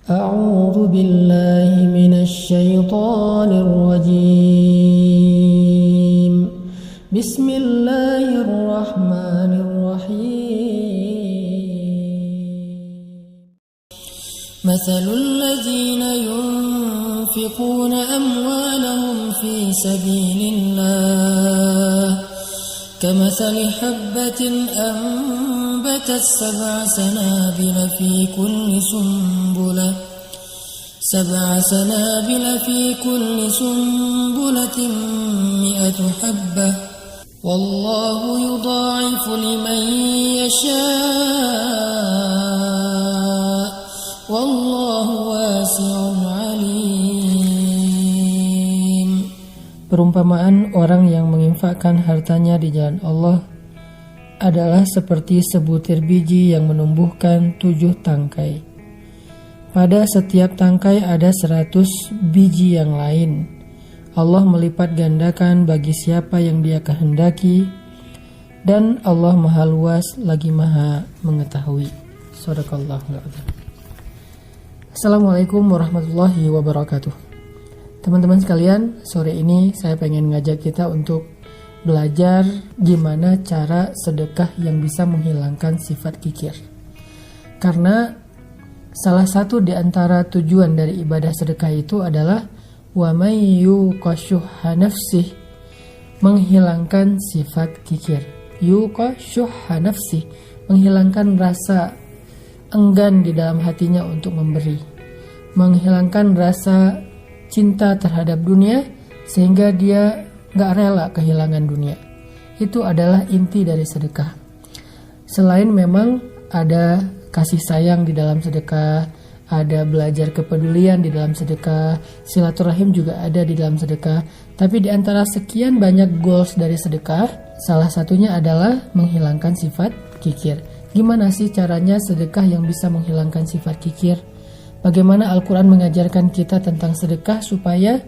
أعوذ بالله من الشيطان الرجيم بسم الله الرحمن الرحيم مثل الذين ينفقون أموالهم في سبيل الله كمثل حبة أنبتت 7 سنابل في كل سنبلة 100 حبة والله يضاعف لمن يشاء والله واسع عليم. Perumpamaan orang yang menginfakkan hartanya di jalan Allah adalah seperti sebutir biji yang menumbuhkan 7 tangkai. Pada setiap tangkai ada 100 biji yang lain. Allah melipat gandakan bagi siapa yang Dia kehendaki, dan Allah Maha Luas lagi Maha Mengetahui. Shadaqallahul adzim. Assalamualaikum warahmatullahi wabarakatuh. Teman-teman sekalian, sore ini saya pengen ngajak kita untuk belajar gimana cara sedekah yang bisa menghilangkan sifat kikir. Karena salah satu di antara tujuan dari ibadah sedekah itu adalah wa may yuqashuha nafsih, menghilangkan sifat kikir. Yuqashuha nafsih, menghilangkan rasa enggan di dalam hatinya untuk memberi, menghilangkan rasa cinta terhadap dunia sehingga dia gak rela kehilangan dunia. Itu adalah inti dari sedekah. Selain memang ada kasih sayang di dalam sedekah, ada belajar kepedulian di dalam sedekah, silaturahim juga ada di dalam sedekah. Tapi di antara sekian banyak goals dari sedekah, salah satunya adalah menghilangkan sifat kikir. Gimana sih caranya sedekah yang bisa menghilangkan sifat kikir? Bagaimana Al-Quran mengajarkan kita tentang sedekah supaya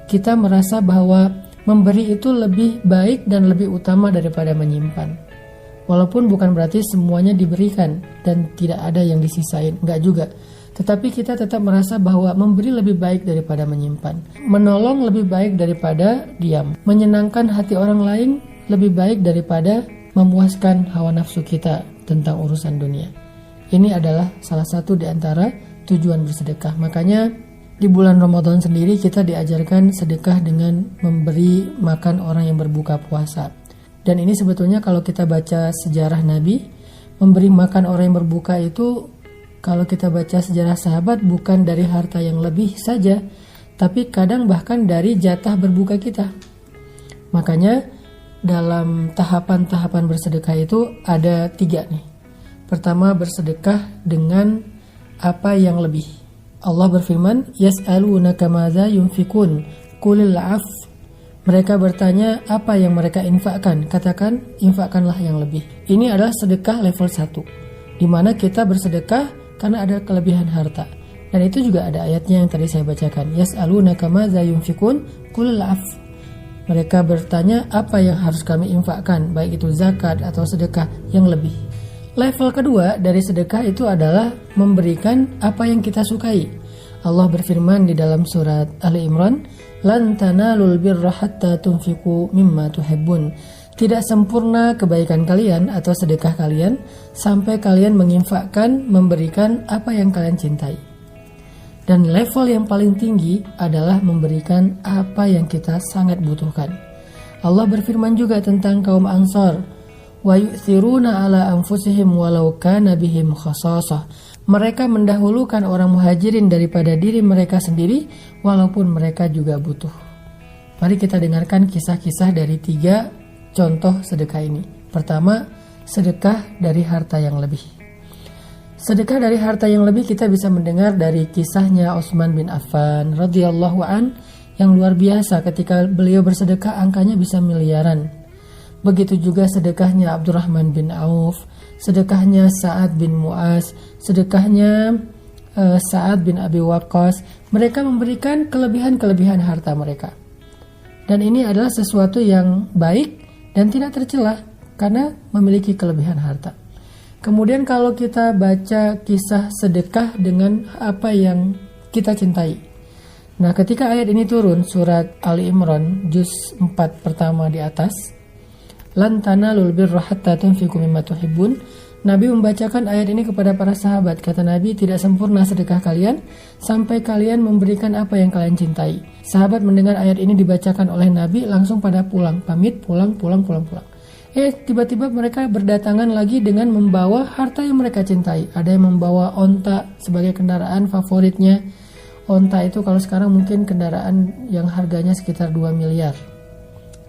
kita merasa bahwa memberi itu lebih baik dan lebih utama daripada menyimpan. Walaupun bukan berarti semuanya diberikan dan tidak ada yang disisain, enggak juga. Tetapi kita tetap merasa bahwa memberi lebih baik daripada menyimpan. Menolong lebih baik daripada diam. Menyenangkan hati orang lain lebih baik daripada memuaskan hawa nafsu kita tentang urusan dunia. Ini adalah salah satu di antara tujuan bersedekah. Makanya di bulan Ramadan sendiri kita diajarkan sedekah dengan memberi makan orang yang berbuka puasa. Dan ini sebetulnya kalau kita baca sejarah Nabi, memberi makan orang yang berbuka itu, kalau kita baca sejarah sahabat, bukan dari harta yang lebih saja, tapi kadang bahkan dari jatah berbuka kita. Makanya dalam tahapan-tahapan bersedekah itu ada 3 nih. Pertama, bersedekah dengan apa yang lebih. Allah berfirman, yas'alunaka madza yunfikun qulil 'af. Mereka bertanya apa yang mereka infakkan, katakan infakkanlah yang lebih. Ini adalah sedekah level 1, di mana kita bersedekah karena ada kelebihan harta. Dan itu juga ada ayatnya yang tadi saya bacakan, yas'alunaka madza yunfikun qulil 'af. Mereka bertanya apa yang harus kami infakkan, baik itu zakat atau sedekah yang lebih. Level kedua dari sedekah itu adalah memberikan apa yang kita sukai. Allah berfirman di dalam surat Ali Imran, "Lan tanalul birra hatta tunfiqu mimma tuhibbun." Tidak sempurna kebaikan kalian atau sedekah kalian sampai kalian menginfakkan, memberikan apa yang kalian cintai. Dan level yang paling tinggi adalah memberikan apa yang kita sangat butuhkan. Allah berfirman juga tentang kaum Ansar, wa yu'thiruna ala anfusihim walau kana bihim khasasah. Mereka mendahulukan orang muhajirin daripada diri mereka sendiri walaupun mereka juga butuh. Mari kita dengarkan kisah-kisah dari 3 contoh sedekah ini. Pertama, sedekah dari harta yang lebih. Sedekah dari harta yang lebih kita bisa mendengar dari kisahnya Utsman bin Affan radhiyallahu an yang luar biasa. Ketika beliau bersedekah angkanya bisa miliaran. Begitu juga sedekahnya Abdurrahman bin Auf, sedekahnya Sa'ad bin Mu'az, sedekahnya Sa'ad bin Abi Waqqas. Mereka memberikan kelebihan-kelebihan harta mereka. Dan ini adalah sesuatu yang baik dan tidak tercela karena memiliki kelebihan harta. Kemudian kalau kita baca kisah sedekah dengan apa yang kita cintai. Nah, ketika ayat ini turun, surat Ali Imran, juz 4 pertama di atas, lan tanalul birra hatta tunfiqu mimma tuhibbun, Nabi membacakan ayat ini kepada para sahabat. Kata Nabi, tidak sempurna sedekah kalian sampai kalian memberikan apa yang kalian cintai. Sahabat mendengar ayat ini dibacakan oleh Nabi, langsung pada pulang, pamit, pulang. Tiba-tiba mereka berdatangan lagi dengan membawa harta yang mereka cintai. Ada yang membawa onta sebagai kendaraan favoritnya. Onta itu kalau sekarang mungkin kendaraan yang harganya sekitar 2 miliar.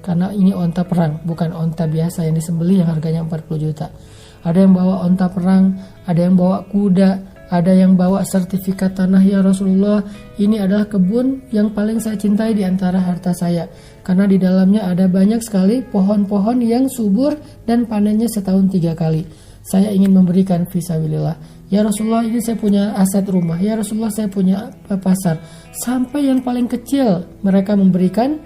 Karena ini onta perang, bukan onta biasa yang disembelih yang harganya 40 juta. Ada yang bawa onta perang, ada yang bawa kuda, ada yang bawa sertifikat tanah. Ya Rasulullah, ini adalah kebun yang paling saya cintai di antara harta saya. Karena di dalamnya ada banyak sekali pohon-pohon yang subur dan panennya setahun 3 kali. Saya ingin memberikan fisabilillah. Ya Rasulullah, ini saya punya aset rumah. Ya Rasulullah, saya punya pasar. Sampai yang paling kecil mereka memberikan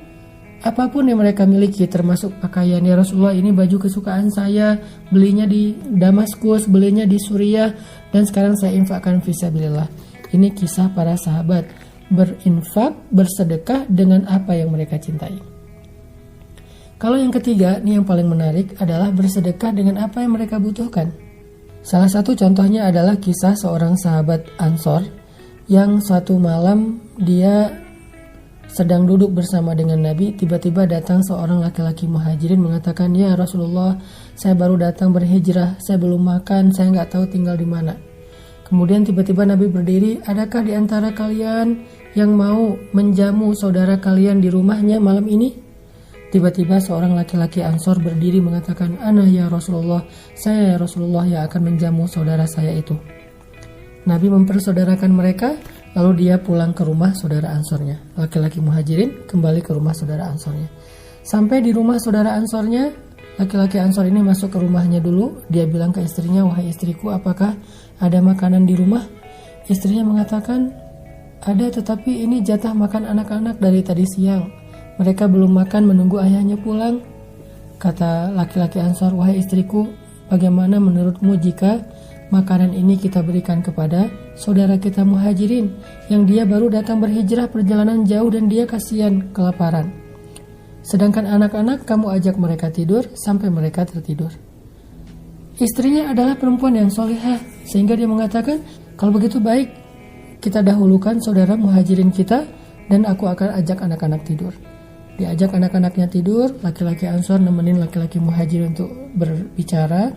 apapun yang mereka miliki, termasuk pakaian. Ya Rasulullah, ini baju kesukaan saya, belinya di Damaskus, belinya di Suriah, dan sekarang saya infakkan fisabilillah. Ini kisah para sahabat berinfak, bersedekah dengan apa yang mereka cintai. Kalau yang ketiga, ini yang paling menarik, adalah bersedekah dengan apa yang mereka butuhkan. Salah satu contohnya adalah kisah seorang sahabat Ansor yang suatu malam dia sedang duduk bersama dengan Nabi. Tiba-tiba datang seorang laki-laki muhajirin mengatakan, ya Rasulullah, saya baru datang berhijrah, saya belum makan, saya nggak tahu tinggal di mana. Kemudian tiba-tiba Nabi berdiri, adakah di antara kalian yang mau menjamu saudara kalian di rumahnya malam ini? Tiba-tiba seorang laki-laki Ansor berdiri mengatakan, ana ya Rasulullah, saya ya Rasulullah yang akan menjamu saudara saya itu. Nabi mempersaudarakan mereka. Lalu dia pulang ke rumah saudara Ansornya. Laki-laki muhajirin kembali ke rumah saudara Ansornya. Sampai di rumah saudara Ansornya, laki-laki Ansor ini masuk ke rumahnya dulu. Dia bilang ke istrinya, wahai istriku, apakah ada makanan di rumah? Istrinya mengatakan, ada, tetapi ini jatah makan anak-anak dari tadi siang. Mereka belum makan menunggu ayahnya pulang. Kata laki-laki Ansor, wahai istriku, bagaimana menurutmu jika makanan ini kita berikan kepada saudara kita muhajirin yang dia baru datang berhijrah perjalanan jauh dan dia kasihan kelaparan. Sedangkan anak-anak kamu ajak mereka tidur sampai mereka tertidur. Istrinya adalah perempuan yang solehah sehingga dia mengatakan, kalau begitu baik kita dahulukan saudara muhajirin kita dan aku akan ajak anak-anak tidur. Diajak anak-anaknya tidur, laki-laki Ansor nemenin laki-laki muhajirin untuk berbicara.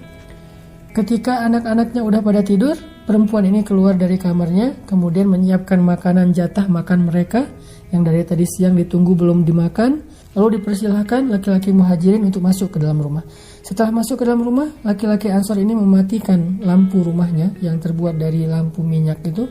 Ketika anak-anaknya udah pada tidur, perempuan ini keluar dari kamarnya, kemudian menyiapkan makanan jatah makan mereka yang dari tadi siang ditunggu belum dimakan. Lalu dipersilahkan laki-laki muhajirin untuk masuk ke dalam rumah. Setelah masuk ke dalam rumah, laki-laki Ansor ini mematikan lampu rumahnya yang terbuat dari lampu minyak itu,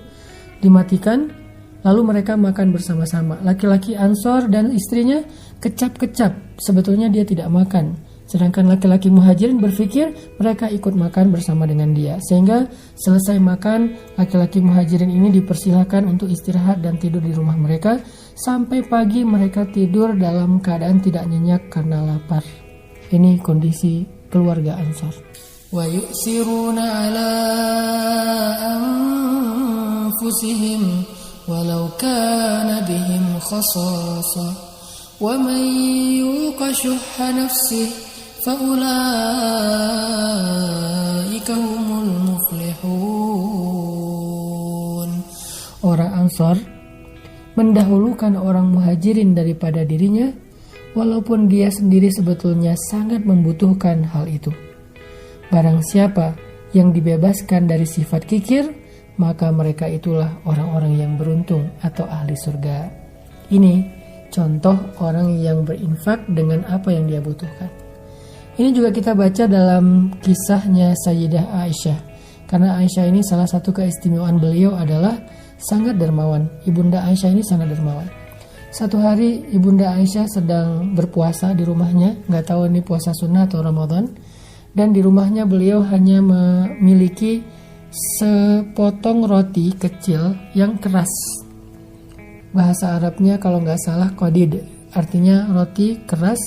dimatikan. Lalu mereka makan bersama-sama. Laki-laki Ansor dan istrinya kecap-kecap, sebetulnya dia tidak makan. Sedangkan laki-laki muhajirin berpikir mereka ikut makan bersama dengan dia. Sehingga selesai makan, laki-laki muhajirin ini dipersilahkan untuk istirahat dan tidur di rumah mereka. Sampai pagi mereka tidur dalam keadaan tidak nyenyak karena lapar. Ini kondisi keluarga Ansor. Wa yu'siruna ala anfusihim walau kana bihim khasasa wa man yuqa syuhha nafsihi faulaika humul muflihun. Orang Ansor mendahulukan orang muhajirin daripada dirinya, walaupun dia sendiri sebetulnya sangat membutuhkan hal itu. Barang siapa yang dibebaskan dari sifat kikir, maka mereka itulah orang-orang yang beruntung atau ahli surga. Ini contoh orang yang berinfak dengan apa yang dia butuhkan. Ini juga kita baca dalam kisahnya Sayyidah Aisyah. Karena Aisyah ini salah satu keistimewaan beliau adalah sangat dermawan. Ibunda Aisyah ini sangat dermawan. Satu hari Ibunda Aisyah sedang berpuasa di rumahnya, nggak tahu ini puasa sunnah atau Ramadan, dan di rumahnya beliau hanya memiliki sepotong roti kecil yang keras. Bahasa Arabnya kalau nggak salah qadid, artinya roti keras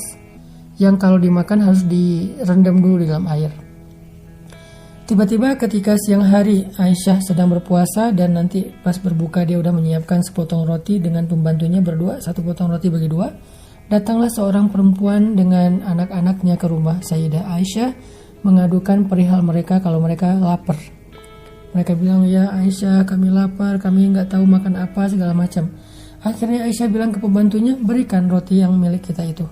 yang kalau dimakan harus direndam dulu di dalam air. Tiba-tiba ketika siang hari Aisyah sedang berpuasa dan nanti pas berbuka dia udah menyiapkan sepotong roti dengan pembantunya berdua, satu potong roti bagi dua. Datanglah seorang perempuan dengan anak-anaknya ke rumah Sayyidah Aisyah mengadukan perihal mereka kalau mereka lapar. Mereka bilang, ya Aisyah kami lapar, kami nggak tahu makan apa segala macam. Akhirnya Aisyah bilang ke pembantunya, berikan roti yang milik kita itu.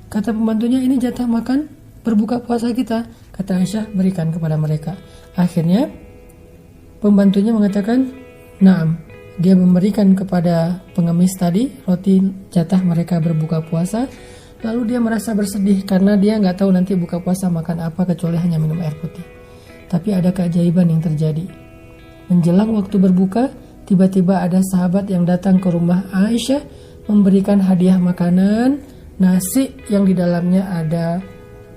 Kata pembantunya, ini jatah makan berbuka puasa kita. Kata Aisyah, berikan kepada mereka. Akhirnya pembantunya mengatakan, naam. Dia memberikan kepada pengemis tadi roti jatah mereka berbuka puasa. Lalu dia merasa bersedih karena dia nggak tahu nanti buka puasa makan apa kecuali hanya minum air putih. Tapi ada keajaiban yang terjadi. Menjelang waktu berbuka, tiba-tiba ada sahabat yang datang ke rumah Aisyah memberikan hadiah makanan, nasi yang di dalamnya ada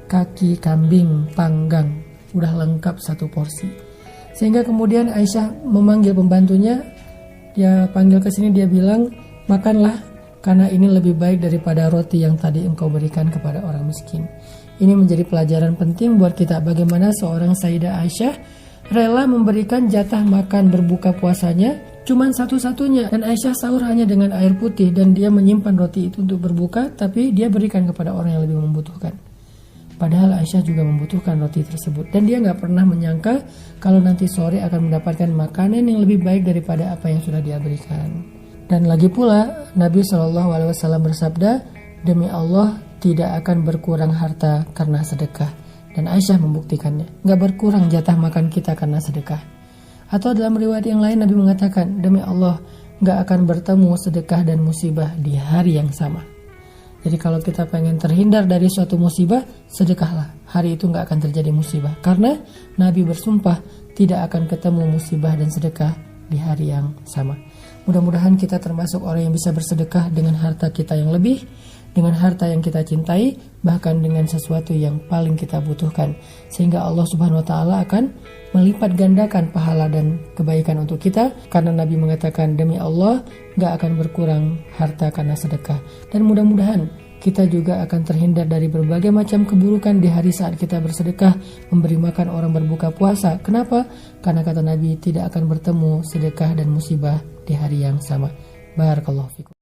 kaki kambing panggang, udah lengkap satu porsi. Sehingga kemudian Aisyah memanggil pembantunya, dia panggil ke sini, dia bilang, makanlah karena ini lebih baik daripada roti yang tadi engkau berikan kepada orang miskin. Ini menjadi pelajaran penting buat kita bagaimana seorang Sayyidah Aisyah rela memberikan jatah makan berbuka puasanya cuman satu-satunya, dan Aisyah sahur hanya dengan air putih dan dia menyimpan roti itu untuk berbuka, tapi dia berikan kepada orang yang lebih membutuhkan. Padahal Aisyah juga membutuhkan roti tersebut dan dia nggak pernah menyangka kalau nanti sore akan mendapatkan makanan yang lebih baik daripada apa yang sudah dia berikan. Dan lagi pula Nabi SAW bersabda, demi Allah tidak akan berkurang harta karena sedekah. Dan Aisyah membuktikannya, nggak berkurang jatah makan kita karena sedekah. Atau dalam riwayat yang lain Nabi mengatakan, demi Allah nggak akan bertemu sedekah dan musibah di hari yang sama. Jadi kalau kita pengen terhindar dari suatu musibah, sedekahlah. Hari itu nggak akan terjadi musibah. Karena Nabi bersumpah tidak akan ketemu musibah dan sedekah di hari yang sama. Mudah-mudahan kita termasuk orang yang bisa bersedekah dengan harta kita yang lebih, dengan harta yang kita cintai, bahkan dengan sesuatu yang paling kita butuhkan. Sehingga Allah Subhanahu wa Ta'ala akan melipat gandakan pahala dan kebaikan untuk kita. Karena Nabi mengatakan, demi Allah gak akan berkurang harta karena sedekah. Dan mudah-mudahan kita juga akan terhindar dari berbagai macam keburukan di hari saat kita bersedekah, memberi makan orang berbuka puasa. Kenapa? Karena kata Nabi tidak akan bertemu sedekah dan musibah di hari yang sama. Barakallahu fikum.